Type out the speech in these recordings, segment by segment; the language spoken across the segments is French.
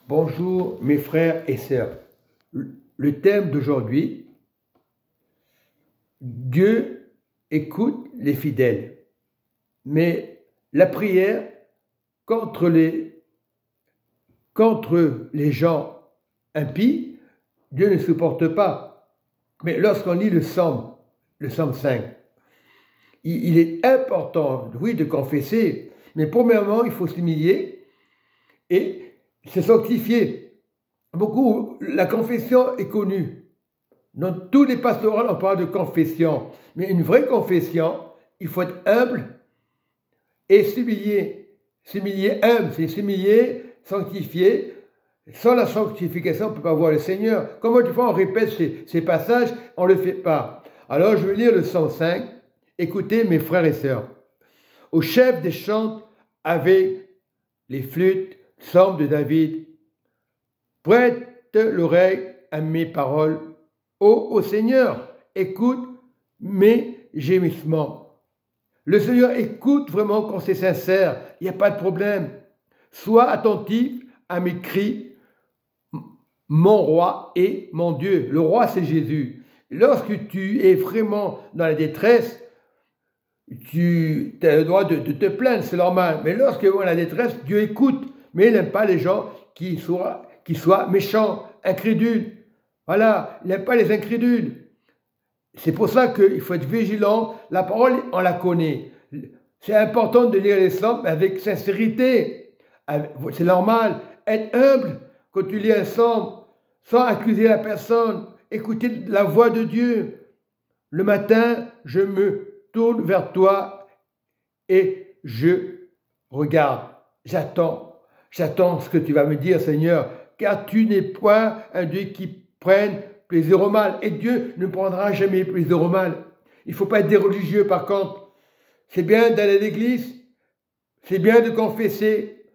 Bonjour mes frères et sœurs. Le thème d'aujourd'hui, Dieu écoute les fidèles. Mais la prière contre les gens impies, Dieu ne supporte pas. Mais lorsqu'on lit le psaume 5, il est important, oui, de confesser, mais premièrement, il faut s'humilier et se sanctifier. La confession est connue. Dans tous les pastorales, on parle de confession. Mais une vraie confession, il faut être humble et s'humilier. S'humilier humble, c'est s'humilier, sanctifier. Sans la sanctification, on ne peut pas voir le Seigneur. Comment des fois on répète ces passages, on ne le fait pas. Alors je vais lire le 105. Écoutez mes frères et sœurs. Au chef des chants avec les flûtes, psaume de David. Prête l'oreille à mes paroles. Ô Seigneur, écoute mes gémissements. Le Seigneur écoute vraiment quand c'est sincère, il n'y a pas de problème. Sois attentif à mes cris, mon roi et mon Dieu. Le roi, c'est Jésus. Lorsque tu es vraiment dans la détresse, tu as le droit de te plaindre, c'est normal. Mais lorsque tu es dans la détresse, Dieu écoute. Mais il n'aime pas les gens qui soient méchants, incrédules. Voilà, il n'aime pas les incrédules. C'est pour ça qu'il faut être vigilant. La parole, on la connaît. C'est important de lire les psaumes avec sincérité. C'est normal. Être humble quand tu lis un psaume, sans accuser la personne. Écouter la voix de Dieu. Le matin, je me tourne vers toi et je regarde. J'attends ce que tu vas me dire, Seigneur, car tu n'es point un Dieu qui prenne plaisir au mal. Et Dieu ne prendra jamais plaisir au mal. Il ne faut pas être des religieux, par contre. C'est bien d'aller à l'église, c'est bien de confesser,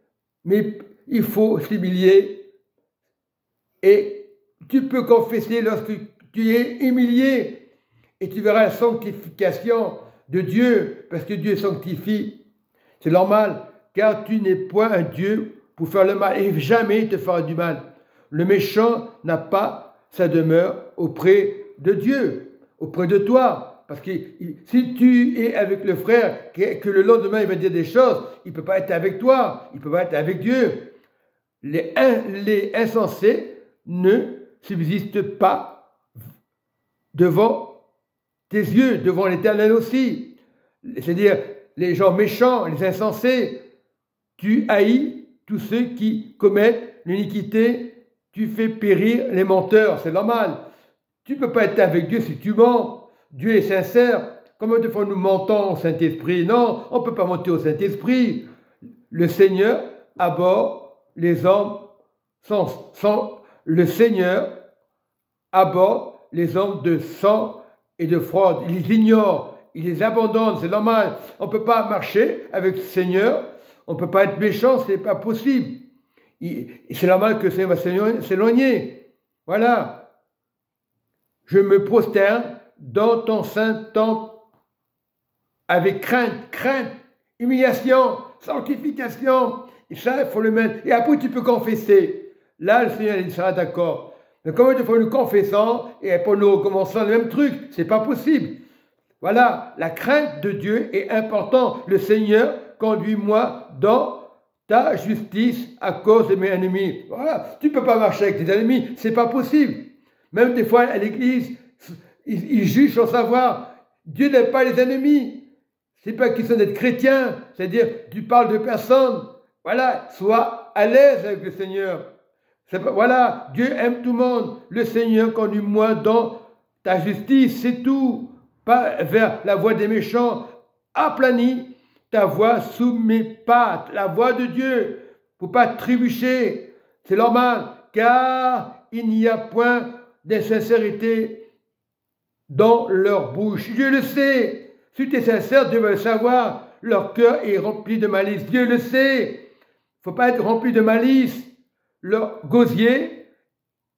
mais il faut s'humilier. Et tu peux confesser lorsque tu es humilié. Et tu verras la sanctification de Dieu, parce que Dieu sanctifie. C'est normal, car tu n'es point un Dieu pour faire le mal, et jamais il te fera du mal. Le méchant n'a pas sa demeure auprès de Dieu, auprès de toi. Parce que si tu es avec le frère, que le lendemain il va dire des choses, il ne peut pas être avec toi, il ne peut pas être avec Dieu. Les insensés ne subsistent pas devant tes yeux, devant l'Éternel aussi. C'est-à-dire, les gens méchants, les insensés, tu haïs tous ceux qui commettent l'iniquité, tu fais périr les menteurs, c'est normal. Tu ne peux pas être avec Dieu si tu mens. Dieu est sincère. Comment des fois nous mentons au Saint-Esprit? Non, on ne peut pas mentir au Saint-Esprit. Le Seigneur abhorre les hommes le Seigneur abhorre les hommes de sang et de fraude. Il les ignore, il les abandonne, c'est normal. On ne peut pas marcher avec le Seigneur, on ne peut pas être méchant, ce n'est pas possible. C'est normal que le Seigneur va s'éloigner. Voilà. Je me prosterne dans ton saint temple avec crainte, humiliation, sanctification. Et ça, il faut le mettre. Et après, tu peux confesser. Là, le Seigneur il sera d'accord. Mais comment il faut nous confessons et pour nous recommençons le même truc? C'est pas possible. Voilà, la crainte de Dieu est importante. Le Seigneur, conduis-moi dans ta justice à cause de mes ennemis. Voilà, tu ne peux pas marcher avec tes ennemis, c'est pas possible. Même des fois à l'église, ils jugent sans savoir. Dieu n'aime pas les ennemis. C'est pas qu'ils sont d'être chrétiens, c'est-à-dire tu parles de personne. Voilà, sois à l'aise avec le Seigneur. Voilà, Dieu aime tout le monde. Le Seigneur conduis-moi dans ta justice, c'est tout. Pas vers la voie des méchants. Aplanis ta voie sous mes pattes, la voie de Dieu, pour pas trébucher. C'est normal, car il n'y a point d'insincérité dans leur bouche. Dieu le sait. Si tu es sincère, Dieu va le savoir. Leur cœur est rempli de malice. Dieu le sait. Il ne faut pas être rempli de malice. Leur gosier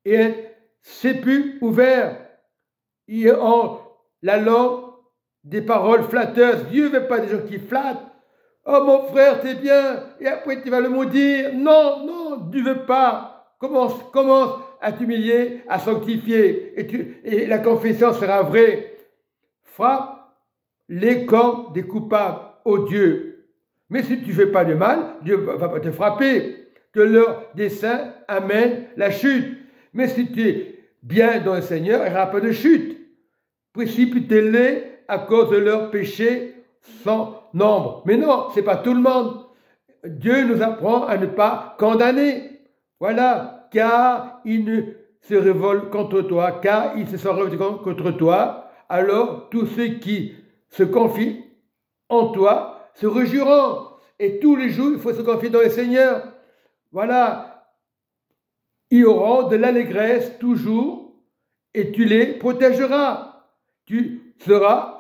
est sépulcre ouvert. Ils ont la langue des paroles flatteuses. Dieu ne veut pas des gens qui flattent. Oh mon frère, t'es bien. Et après tu vas le maudire. Non, Dieu ne veut pas. commence à t'humilier, à sanctifier, et la confession sera vraie. Frappe les corps des coupables, ô Dieu. Mais si tu ne fais pas de mal, Dieu ne va pas te frapper, que leur dessein amène la chute. Mais si tu es bien dans le Seigneur, il n'y aura pas de chute. Précipitez-les à cause de leurs péchés sans nombre. Mais non, ce n'est pas tout le monde. Dieu nous apprend à ne pas condamner. Voilà, car ils ne se révoltent contre toi, car ils se sont révoltés contre toi, alors tous ceux qui se confient en toi se réjouiront. Et tous les jours, il faut se confier dans le Seigneur. Voilà, ils auront de l'allégresse toujours, et tu les protégeras. Tu seras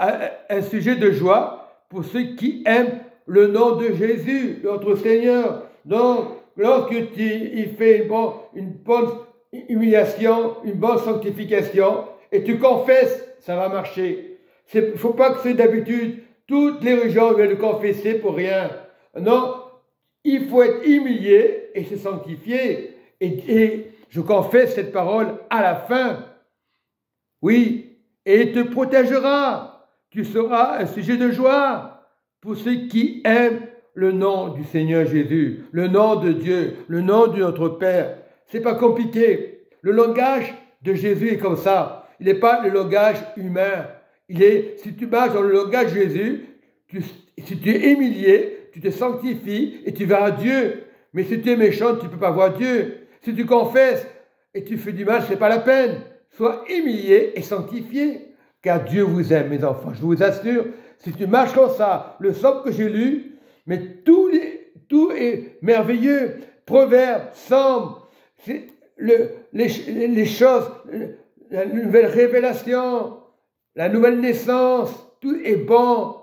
un sujet de joie pour ceux qui aiment le nom de Jésus, notre Seigneur. Donc, lorsque tu fais une bonne humiliation, une bonne sanctification, et tu confesses, ça va marcher. Il ne faut pas que c'est d'habitude, toutes les religions veulent le confesser pour rien. Non, il faut être humilié et se sanctifier. Et je confesse cette parole à la fin. Oui, et il te protégera. Tu seras un sujet de joie pour ceux qui aiment le nom du Seigneur Jésus, le nom de Dieu, le nom de notre Père. C'est pas compliqué. Le langage de Jésus est comme ça. Il n'est pas le langage humain. Si tu marches dans le langage de Jésus, si tu es humilié, tu te sanctifies et tu vas à Dieu. Mais si tu es méchant, tu ne peux pas voir Dieu. Si tu confesses et tu fais du mal, ce n'est pas la peine. Sois humilié et sanctifié, car Dieu vous aime, mes enfants. Je vous assure, si tu marches comme ça, le psaume que j'ai lu, mais tout est merveilleux. Proverbes, psaumes, les choses, la nouvelle révélation, la nouvelle naissance, tout est bon.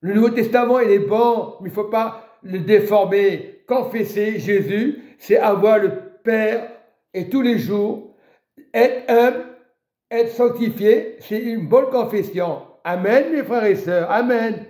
Le Nouveau Testament, il est bon, mais il ne faut pas le déformer. Confesser Jésus, c'est avoir le Père et tous les jours, être humble, être sanctifié, c'est une bonne confession. Amen, mes frères et sœurs. Amen.